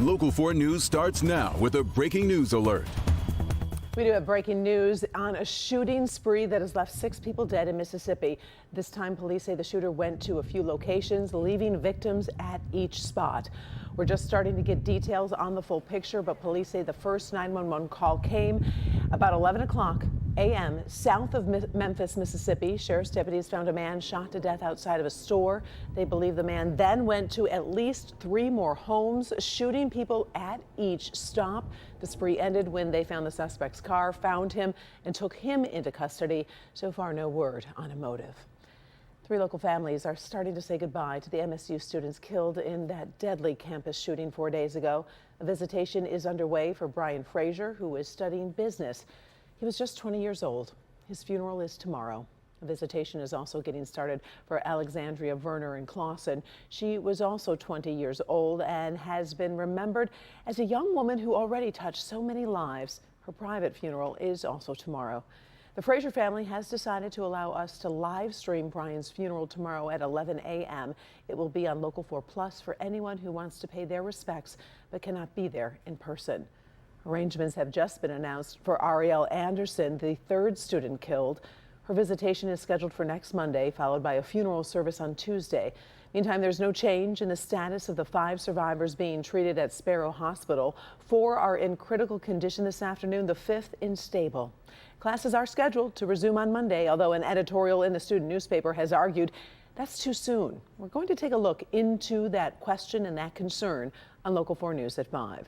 Local 4 News starts now with a breaking news alert. We do have breaking news on a shooting spree that has left 6 people dead in Mississippi. This time, police say the shooter went to a few locations, leaving victims at each spot. We're just starting to get details on the full picture, but police say the first 911 call came about 11 o'clock a.m. south of Memphis, Mississippi. Sheriff's deputies found a man shot to death outside of a store. They believe the man then went to at least 3 more homes, shooting people at each stop. The spree ended when they found the suspect's car, found him, and took him into custody. So far, no word on a motive. 3 local families are starting to say goodbye to the MSU students killed in that deadly campus shooting 4 days ago. A visitation is underway for Brian Frazier, who is studying business. He was just 20 years old. His funeral is tomorrow. A visitation is also getting started for Alexandria Verner in Clawson. She was also 20 years old and has been remembered as a young woman who already touched so many lives. Her private funeral is also tomorrow. The Frazier family has decided to allow us to live stream Brian's funeral tomorrow at 11 a.m. It will be on Local 4 Plus for anyone who wants to pay their respects but cannot be there in person. Arrangements have just been announced for Ariel Anderson, the 3rd student killed. Her visitation is scheduled for next Monday, followed by a funeral service on Tuesday. Meantime, there's no change in the status of the 5 survivors being treated at Sparrow Hospital. 4 are in critical condition this afternoon, the 5th unstable. Classes are scheduled to resume on Monday, although an editorial in the student newspaper has argued that's too soon. We're going to take a look into that question and that concern on Local 4 News at 5.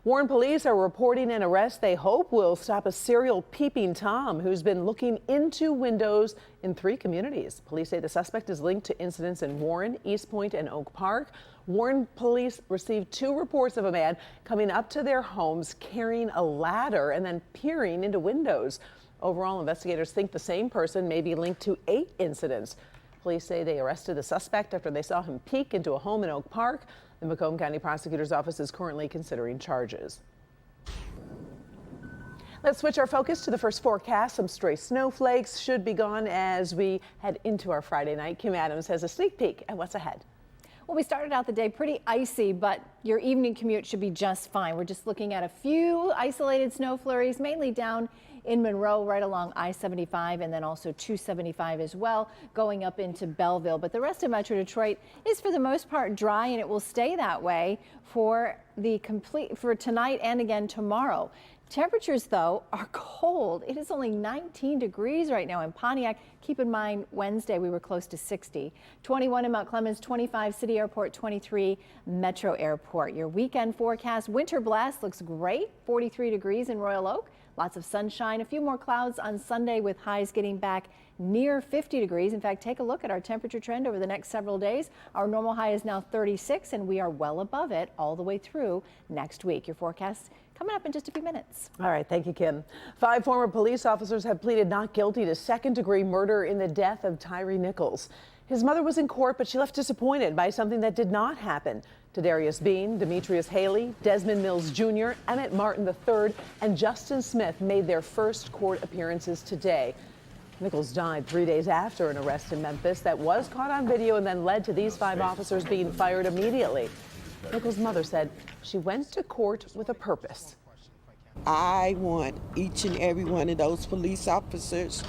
Warren police are reporting an arrest they hope will stop a serial peeping Tom who's been looking into windows in 3 communities. Police say the suspect is linked to incidents in Warren, East Point, and Oak Park. Warren police received 2 reports of a man coming up to their homes carrying a ladder and then peering into windows. Overall, investigators think the same person may be linked to 8 incidents. Police say they arrested the suspect after they saw him peek into a home in Oak Park. The Macomb County Prosecutor's Office is currently considering charges. Let's switch our focus to the first forecast. Some stray snowflakes should be gone as we head into our Friday night. Kim Adams has a sneak peek at what's ahead. Well, we started out the day pretty icy, but your evening commute should be just fine. We're just looking at a few isolated snow flurries, mainly down in Monroe, right along I-75, and then also 275 as well, going up into Belleville. But the rest of Metro Detroit is for the most part dry, and it will stay that way for tonight and again tomorrow. Temperatures, though, are cold. It is only 19 degrees right now in Pontiac. Keep in mind, Wednesday we were close to 60. 21 in Mount Clemens, 25 City Airport, 23 Metro Airport. Your weekend forecast, winter blast looks great, 43 degrees in Royal Oak. Lots of sunshine, a few more clouds on Sunday with highs getting back near 50 degrees. In fact, take a look at our temperature trend over the next several days. Our normal high is now 36, and we are well above it all the way through next week. Your forecast coming up in just a few minutes. All right, thank you, Kim. 5 former police officers have pleaded not guilty to second-degree murder in the death of Tyre Nichols. His mother was in court, but she left disappointed by something that did not happen. Tadarius Bean, Demetrius Haley, Desmond Mills Jr., Emmett Martin III, and Justin Smith made their first court appearances today. Nichols died 3 days after an arrest in Memphis that was caught on video and then led to these 5 officers being fired immediately. Nichols' mother said she went to court with a purpose. I want each and every one of those police officers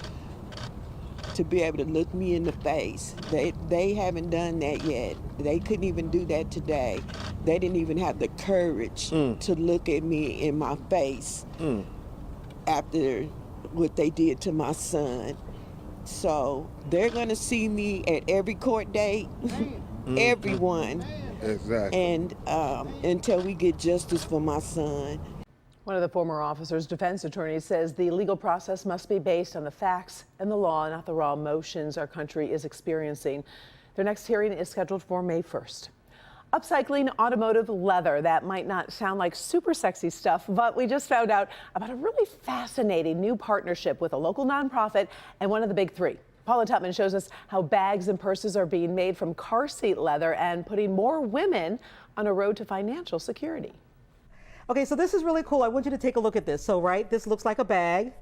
to be able to look me in the face. They haven't done that yet. They couldn't even do that today. They didn't even have the courage to look at me in my face after what they did to my son. So they're gonna see me at every court date, everyone. Exactly. And until we get justice for my son. One of the former officer's defense attorneys says the legal process must be based on the facts and the law, not the raw emotions our country is experiencing. Their next hearing is scheduled for May 1st. Upcycling automotive leather. That might not sound like super sexy stuff, but we just found out about a really fascinating new partnership with a local nonprofit and one of the big 3. Paula Tutman shows us how bags and purses are being made from car seat leather and putting more women on a road to financial security. Okay, so this is really cool. I want you to take a look at this. So, right, this looks like a bag,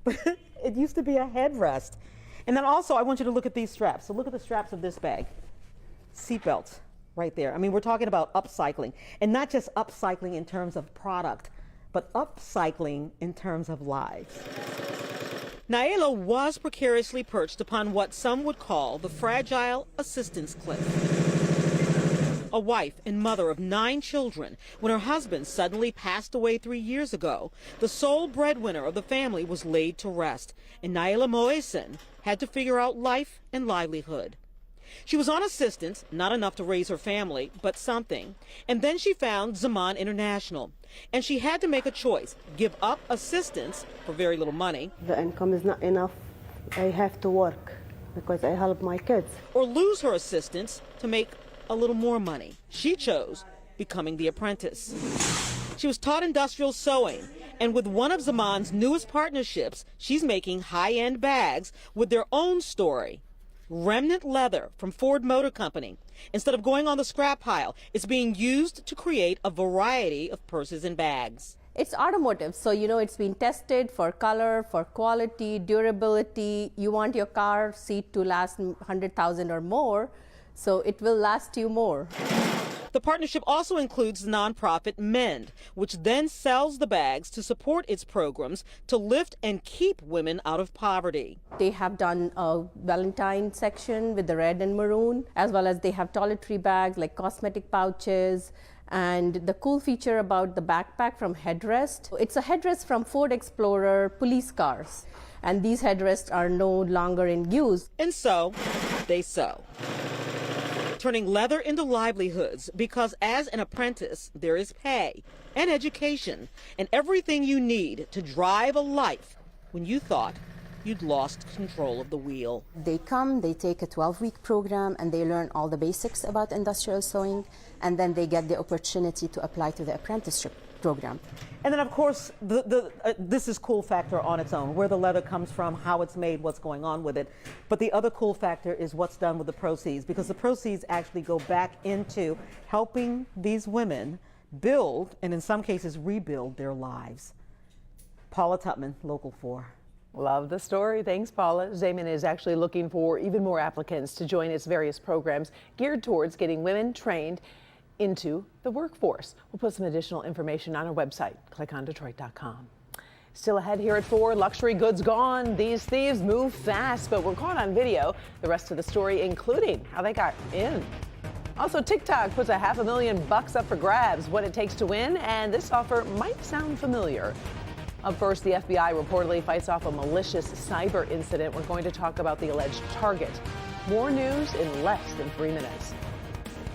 but it used to be a headrest. And then also, I want you to look at these straps. So look at the straps of this bag. Seat belts. right there. I mean, we're talking about upcycling, and not just upcycling in terms of product, but upcycling in terms of lives. Naila was precariously perched upon what some would call the fragile assistance cliff. A wife and mother of 9 children, when her husband suddenly passed away 3 years ago, the sole breadwinner of the family was laid to rest, and Naila Moesen had to figure out life and livelihood. She was on assistance, not enough to raise her family, but something. And then she found Zaman International. And she had to make a choice, give up assistance for very little money. The income is not enough. I have to work because I help my kids. Or lose her assistance to make a little more money. She chose becoming the apprentice. She was taught industrial sewing. And with one of Zaman's newest partnerships, she's making high-end bags with their own story. Remnant leather from Ford Motor Company. Instead of going on the scrap pile, it's being used to create a variety of purses and bags. It's automotive, so it's been tested for color, for quality, durability. You want your car seat to last 100,000 or more, so it will last you more. The partnership also includes the nonprofit Mend, which then sells the bags to support its programs to lift and keep women out of poverty. They have done a Valentine section with the red and maroon, as well as they have toiletry bags like cosmetic pouches. And the cool feature about the backpack from Headrest, it's a headrest from Ford Explorer police cars. And these headrests are no longer in use. And so they sew, turning leather into livelihoods, because as an apprentice, there is pay and education and everything you need to drive a life when you thought you'd lost control of the wheel. They come, they take a 12-week program, and they learn all the basics about industrial sewing, and then they get the opportunity to apply to the apprenticeship program. And then, of course, this is cool factor on its own, where the leather comes from, how it's made, what's going on with it. But the other cool factor is what's done with the proceeds, because the proceeds actually go back into helping these women build, and in some cases rebuild, their lives. Paula Tutman, Local 4. Love the story. Thanks, Paula. Zaman is actually looking for even more applicants to join its various programs geared towards getting women trained into the workforce. We'll put some additional information on our website, clickondetroit.com. Still ahead here at 4, luxury goods gone. These thieves move fast, but we're caught on video. The rest of the story, including how they got in. Also, TikTok puts $500,000 up for grabs, what it takes to win, and this offer might sound familiar. Up first, the FBI reportedly fights off a malicious cyber incident. We're going to talk about the alleged target. More news in less than 3 minutes.